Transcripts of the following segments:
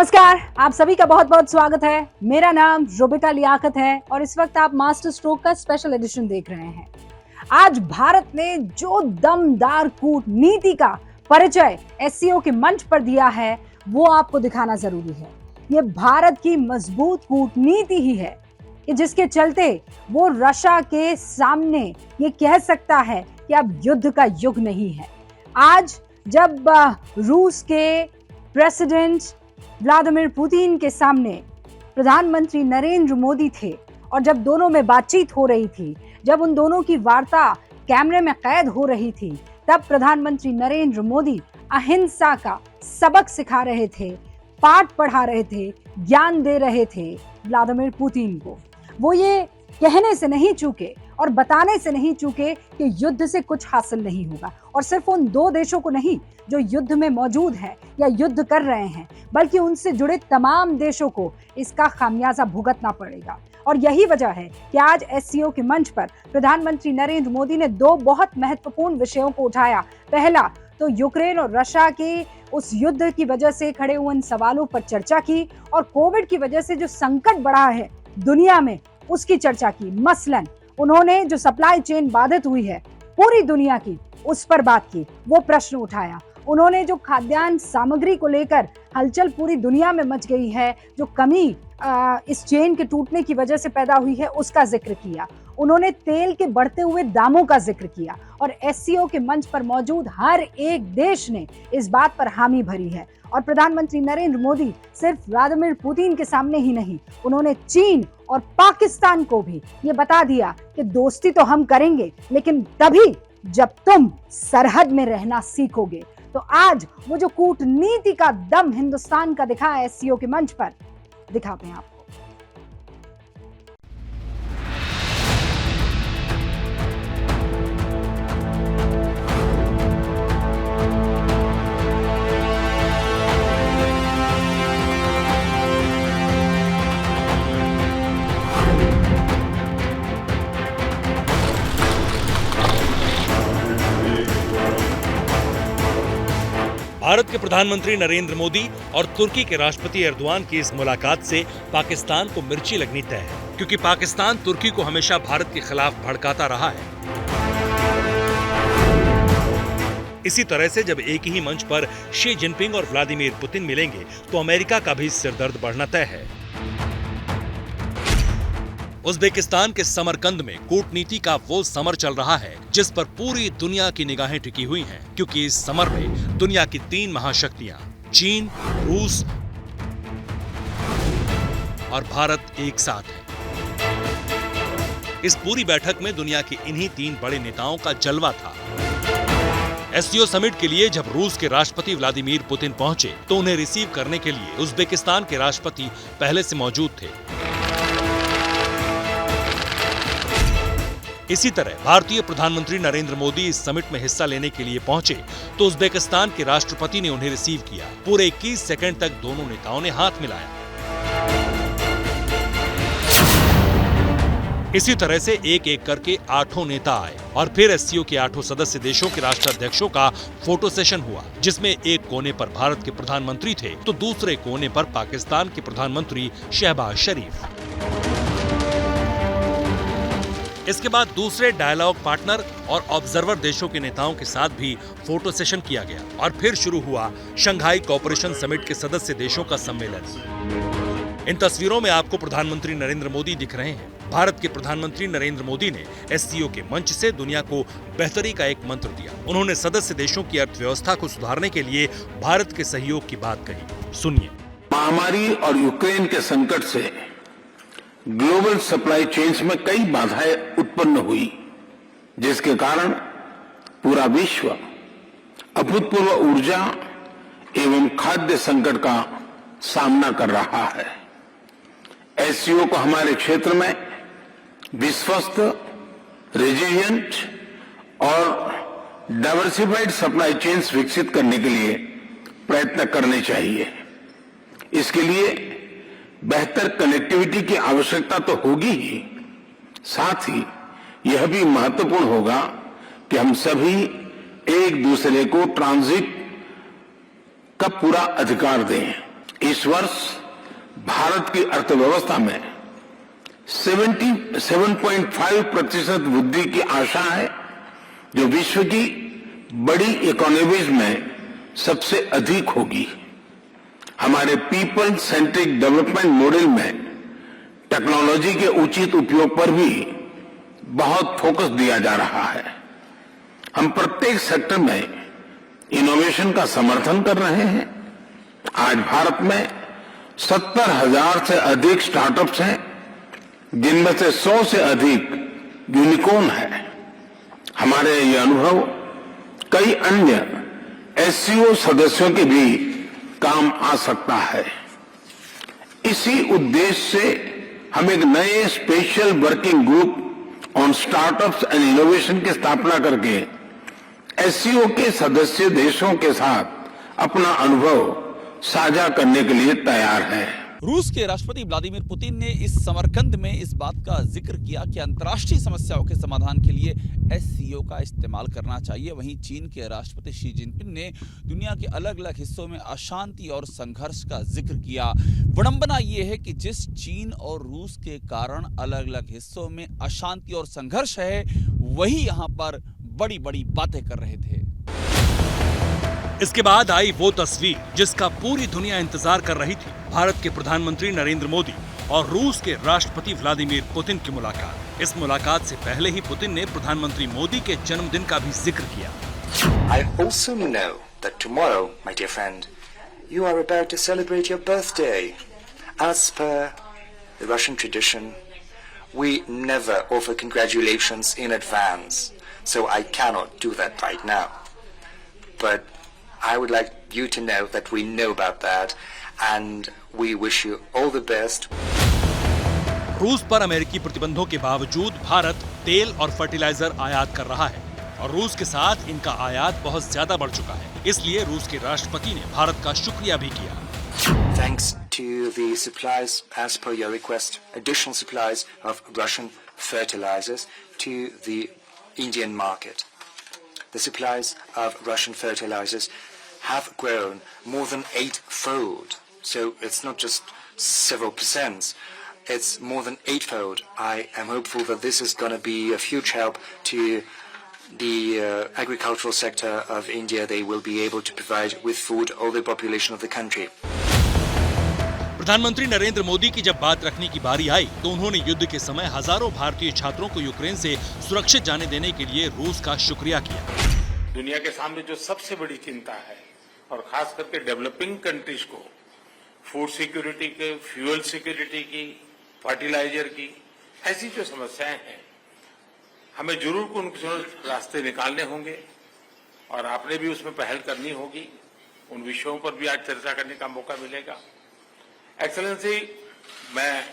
नमस्कार, आप सभी का बहुत बहुत स्वागत है। मेरा नाम रुबिका लियाकत है और इस वक्त आप मास्टर स्ट्रोक का स्पेशल एडिशन देख रहे हैं। आज भारत ने जो दमदार कूटनीति का परिचय एससीओ के मंच पर दिया है वो आपको दिखाना जरूरी है। ये भारत की मजबूत कूटनीति ही है कि जिसके चलते वो रशिया के सामने ये कह सकता है कि अब युद्ध का युग नहीं है। आज जब रूस के प्रेसिडेंट व्लादिमीर पुतिन के सामने प्रधानमंत्री नरेंद्र मोदी थे और जब दोनों में बातचीत हो रही थी, जब उन दोनों की वार्ता कैमरे में कैद हो रही थी, तब प्रधानमंत्री नरेंद्र मोदी अहिंसा का सबक सिखा रहे थे, पाठ पढ़ा रहे थे, ज्ञान दे रहे थे व्लादिमीर पुतिन को। वो ये कहने से नहीं चूके और बताने से नहीं चूके कि युद्ध से कुछ हासिल नहीं होगा, और सिर्फ उन दो देशों को नहीं जो युद्ध में मौजूद हैं या युद्ध कर रहे हैं, बल्कि उनसे जुड़े तमाम देशों को इसका खामियाजा भुगतना पड़ेगा। और यही वजह है कि आज एससीओ के मंच पर प्रधानमंत्री नरेंद्र मोदी ने दो बहुत महत्वपूर्ण विषयों को उठाया। पहला तो यूक्रेन और रशिया के उस युद्ध की वजह से खड़े हुए इन सवालों पर चर्चा की, और कोविड की वजह से जो संकट बढ़ा है दुनिया में उसकी चर्चा की। मसलन उन्होंने जो सप्लाई चेन बाधित हुई है पूरी दुनिया की, उस पर बात की, वो प्रश्न उठाया। उन्होंने जो खाद्यान्न सामग्री को लेकर हलचल पूरी दुनिया में मच गई है, जो कमी इस चेन के टूटने की वजह से पैदा हुई है, उसका जिक्र किया। उन्होंने तेल के बढ़ते हुए दामों का जिक्र किया, और एससीओ के मंच पर मौजूद हर एक देश ने इस बात पर हामी भरी है। और प्रधानमंत्री नरेंद्र मोदी सिर्फ व्लादिमीर पुतिन के सामने ही नहीं, उन्होंने चीन और पाकिस्तान को भी ये बता दिया कि दोस्ती तो हम करेंगे, लेकिन तभी जब तुम सरहद में रहना सीखोगे। तो आज वो जो कूटनीति का दम हिंदुस्तान का दिखा है एससीओ के मंच पर, दिखाते हैं आपको। भारत के प्रधानमंत्री नरेंद्र मोदी और तुर्की के राष्ट्रपति एर्दोआन की इस मुलाकात से पाकिस्तान को मिर्ची लगनी तय है, क्योंकि पाकिस्तान तुर्की को हमेशा भारत के खिलाफ भड़काता रहा है। इसी तरह से जब एक ही मंच पर शी जिनपिंग और व्लादिमीर पुतिन मिलेंगे तो अमेरिका का भी सिरदर्द बढ़ना तय है। उज्बेकिस्तान के समरकंद में कूटनीति का वो समर चल रहा है जिस पर पूरी दुनिया की निगाहें टिकी हुई हैं, क्योंकि इस समर में दुनिया की तीन महाशक्तियां चीन, रूस और भारत एक साथ हैं। इस पूरी बैठक में दुनिया के इन्हीं तीन बड़े नेताओं का जलवा था। एससीओ समिट के लिए जब रूस के राष्ट्रपति व्लादिमीर पुतिन पहुंचे तो उन्हें रिसीव करने के लिए उज्बेकिस्तान के राष्ट्रपति पहले से मौजूद थे। इसी तरह भारतीय प्रधानमंत्री नरेंद्र मोदी इस समिट में हिस्सा लेने के लिए पहुंचे तो उज्बेकिस्तान के राष्ट्रपति ने उन्हें रिसीव किया। पूरे 21 सेकंड तक दोनों नेताओं ने हाथ मिलाया। इसी तरह से एक एक करके 8 नेता आए और फिर एससीओ के 8 सदस्य देशों के राष्ट्राध्यक्षों का फोटो सेशन हुआ, जिसमें एक कोने पर भारत के प्रधानमंत्री थे तो दूसरे कोने पर पाकिस्तान के प्रधानमंत्री शहबाज शरीफ। इसके बाद दूसरे डायलॉग पार्टनर और ऑब्जर्वर देशों के नेताओं के साथ भी फोटो सेशन किया गया और फिर शुरू हुआ शंघाई कोऑपरेशन समिट के सदस्य देशों का सम्मेलन। इन तस्वीरों में आपको प्रधानमंत्री नरेंद्र मोदी दिख रहे हैं। भारत के प्रधानमंत्री नरेंद्र मोदी ने एससीओ के मंच से दुनिया को बेहतरी का एक मंत्र दिया। उन्होंने सदस्य देशों की अर्थव्यवस्था को सुधारने के लिए भारत के सहयोग की बात कही। सुनिए। महामारी और यूक्रेन के संकट से ग्लोबल सप्लाई चेन्स में कई बाधाएं उत्पन्न हुई, जिसके कारण पूरा विश्व अभूतपूर्व ऊर्जा एवं खाद्य संकट का सामना कर रहा है। एससीओ को हमारे क्षेत्र में विश्वस्त, रेजिलिएंट और डाइवर्सिफाइड सप्लाई चेन्स विकसित करने के लिए प्रयत्न करने चाहिए। इसके लिए बेहतर कनेक्टिविटी की आवश्यकता तो होगी ही, साथ ही यह भी महत्वपूर्ण होगा कि हम सभी एक दूसरे को ट्रांजिट का पूरा अधिकार दें। इस वर्ष भारत की अर्थव्यवस्था में 7.5% वृद्धि की आशा है, जो विश्व की बड़ी इकोनॉमीज में सबसे अधिक होगी। हमारे पीपल सेंट्रिक डेवलपमेंट मॉडल में टेक्नोलॉजी के उचित उपयोग पर भी बहुत फोकस दिया जा रहा है। हम प्रत्येक सेक्टर में इनोवेशन का समर्थन कर रहे हैं। आज भारत में 70,000 से अधिक स्टार्टअप्स हैं, जिनमें से 100 से अधिक यूनिकॉर्न है। हमारे ये अनुभव कई अन्य एससीओ सदस्यों के भी काम आ सकता है। इसी उद्देश्य से हम एक नए special working group on startups and innovation की स्थापना करके एससीओ के सदस्य देशों के साथ अपना अनुभव साझा करने के लिए तैयार है। रूस के राष्ट्रपति व्लादिमीर पुतिन ने इस समरकंद में इस बात का जिक्र किया कि अंतर्राष्ट्रीय समस्याओं के समाधान के लिए एससीओ का इस्तेमाल करना चाहिए। वहीं चीन के राष्ट्रपति शी जिनपिंग ने दुनिया के अलग अलग हिस्सों में अशांति और संघर्ष का जिक्र किया। विडंबना ये है कि जिस चीन और रूस के कारण अलग अलग हिस्सों में अशांति और संघर्ष है, वही यहाँ पर बड़ी बड़ी बातें कर रहे थे। इसके बाद आई वो तस्वीर जिसका पूरी दुनिया इंतजार कर रही थी, भारत के प्रधानमंत्री नरेंद्र मोदी और रूस के राष्ट्रपति व्लादिमीर पुतिन की मुलाकात। इस मुलाकात से पहले ही पुतिन ने प्रधानमंत्री मोदी के जन्मदिन का भी जिक्र किया। I also know that tomorrow, my dear friend, you are about to celebrate your birthday. As per the Russian tradition, we never offer congratulations in advance, so I cannot do that right now. But I would like you to know that we know about that and we wish you all the best. रूस पर अमेरिकी प्रतिबंधों के बावजूद भारत तेल और fertiliser आयात कर रहा है और रूस के साथ इनका आयात बहुत ज्यादा बढ़ चुका है। इसलिए रूस के राष्ट्रपति ने भारत का शुक्रिया भी किया। Thanks to the supplies, as per your request, additional supplies of Russian fertilizers to the Indian market. The supplies of Russian fertilizers have grown more than 8-fold. So it's not just several percents, it's more than 8-fold. I am hopeful that this is going to be a huge help to the agricultural sector of India. They will be able to provide with food all the population of the country. प्रधानमंत्री नरेंद्र मोदी की जब बात रखने की बारी आई तो उन्होंने युद्ध के समय हजारों भारतीय छात्रों को यूक्रेन से सुरक्षित जाने देने के लिए रूस का शुक्रिया किया। दुनिया के सामने जो सबसे बड़ी चिंता है, और खास करके डेवलपिंग कंट्रीज को फूड सिक्योरिटी के, फ्यूल सिक्योरिटी की, फर्टिलाइजर की, ऐसी जो समस्याएं हैं, हमें जरूर उनके रास्ते निकालने होंगे और आपने भी उसमें पहल करनी होगी। उन विषयों पर भी आज चर्चा करने का मौका मिलेगा। एक्सेलेंसी, मैं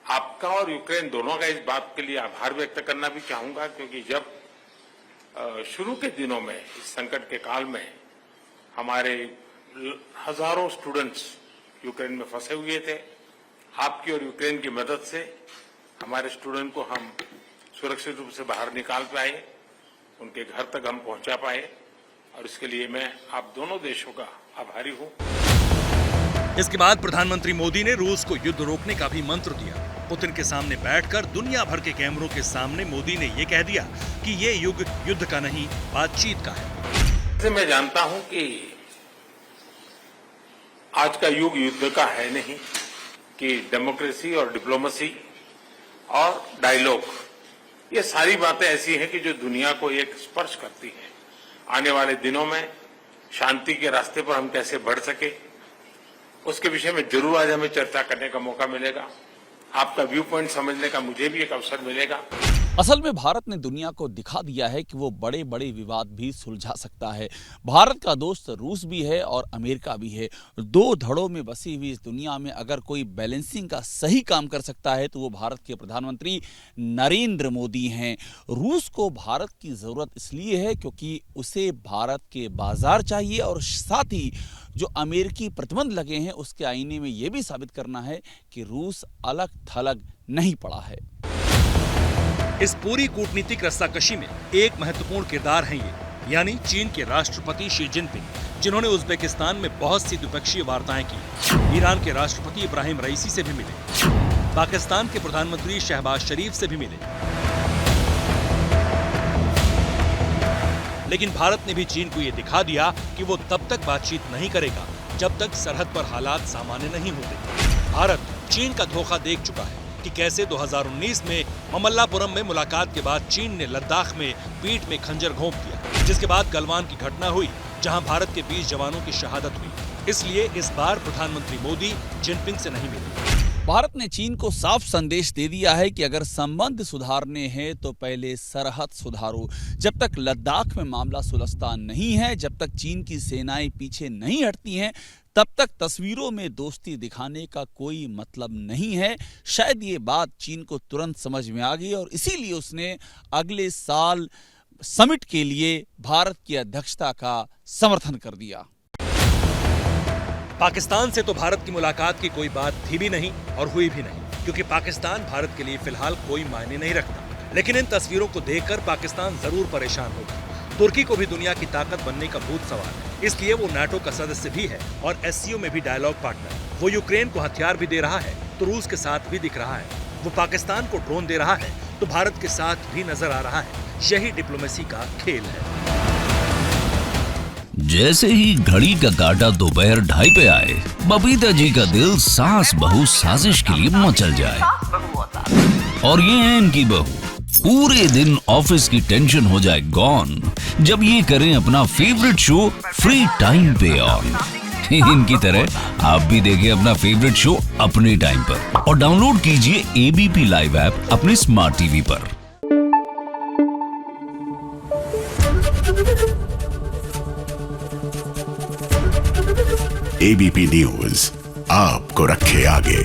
आपका और यूक्रेन दोनों का इस बात के लिए आभार व्यक्त करना भी चाहूंगा, क्योंकि जब शुरू के दिनों में इस संकट के काल में हमारे हजारों स्टूडेंट्स यूक्रेन में फंसे हुए थे, आपकी और यूक्रेन की मदद से हमारे स्टूडेंट को हम सुरक्षित रूप से बाहर निकाल पाए, उनके घर तक हम पहुंचा पाए, और इसके लिए मैं आप दोनों देशों का आभारी हूं। इसके बाद प्रधानमंत्री मोदी ने रूस को युद्ध रोकने का भी मंत्र दिया। पुतिन के सामने बैठकर दुनिया भर के कैमरों के सामने मोदी ने ये कह दिया कि ये युग युद्ध का नहीं, बातचीत का है। मैं जानता हूं कि आज का युग युद्ध का है नहीं, कि डेमोक्रेसी और डिप्लोमेसी और डायलॉग, ये सारी बातें ऐसी हैं कि जो दुनिया को एक स्पर्श करती हैं। आने वाले दिनों में शांति के रास्ते पर हम कैसे बढ़ सके, उसके विषय में जरूर आज हमें चर्चा करने का मौका मिलेगा। आपका व्यू पॉइंट समझने का मुझे भी एक अवसर मिलेगा। असल में भारत ने दुनिया को दिखा दिया है कि वो बड़े बड़े विवाद भी सुलझा सकता है। भारत का दोस्त रूस भी है और अमेरिका भी है। दो धड़ों में बसी हुई इस दुनिया में अगर कोई बैलेंसिंग का सही काम कर सकता है तो वो भारत के प्रधानमंत्री नरेंद्र मोदी हैं। रूस को भारत की ज़रूरत इसलिए है क्योंकि उसे भारत के बाजार चाहिए और साथ ही जो अमेरिकी प्रतिबंध लगे हैं उसके आईने में ये भी साबित करना है कि रूस अलग थलग नहीं पड़ा है। इस पूरी कूटनीतिक रस्साकशी में एक महत्वपूर्ण किरदार है ये यानी चीन के राष्ट्रपति शी जिनपिंग, जिन्होंने उज्बेकिस्तान में बहुत सी द्विपक्षीय वार्ताएं की। ईरान के राष्ट्रपति इब्राहिम रईसी से भी मिले, पाकिस्तान के प्रधानमंत्री शहबाज शरीफ से भी मिले। लेकिन भारत ने भी चीन को ये दिखा दिया कि वो तब तक बातचीत नहीं करेगा जब तक सरहद पर हालात सामान्य नहीं होते। भारत चीन का धोखा देख चुका है कि कैसे 2019 में ममल्लापुरम में मुलाकात के बाद चीन ने लद्दाख में पीठ में खंजर घोंप दिया, जिसके बाद गलवान की घटना हुई जहां भारत के 20 जवानों की शहादत हुई। इसलिए इस बार प्रधानमंत्री मोदी जिनपिंग से नहीं मिले। भारत ने चीन को साफ संदेश दे दिया है कि अगर संबंध सुधारने हैं तो पहले सरहद सुधारो। जब तक लद्दाख में मामला सुलझता नहीं है, जब तक चीन की सेनाएं पीछे नहीं हटती हैं, तब तक तस्वीरों में दोस्ती दिखाने का कोई मतलब नहीं है। शायद ये बात चीन को तुरंत समझ में आ गई और इसीलिए उसने अगले साल समिट के लिए भारत की अध्यक्षता का समर्थन कर दिया। पाकिस्तान से तो भारत की मुलाकात की कोई बात थी भी नहीं और हुई भी नहीं, क्योंकि पाकिस्तान भारत के लिए फिलहाल कोई मायने नहीं रखता। लेकिन इन तस्वीरों को देखकर पाकिस्तान जरूर परेशान होगा। तुर्की को भी दुनिया की ताकत बनने का भूत सवाल है, इसलिए वो नाटो का सदस्य भी है और एससीओ में भी डायलॉग पार्टनर। वो यूक्रेन को हथियार भी दे रहा है तो रूस के साथ भी दिख रहा है। वो पाकिस्तान को ड्रोन दे रहा है तो भारत के साथ भी नजर आ रहा है। यही डिप्लोमेसी का खेल है। जैसे ही घड़ी का काटा दोपहर 2:30 पे आए, बबीता जी का दिल सास बहू साजिश के लिए मचल जाए। और ये है इनकी बहू, पूरे दिन ऑफिस की टेंशन हो जाए गॉन जब ये करें अपना फेवरेट शो फ्री टाइम पे ऑन। इनकी तरह आप भी देखें अपना फेवरेट शो अपने टाइम पर और डाउनलोड कीजिए एबीपी लाइव ऐप अपने स्मार्ट टीवी पर। एबीपी न्यूज आपको रखे आगे।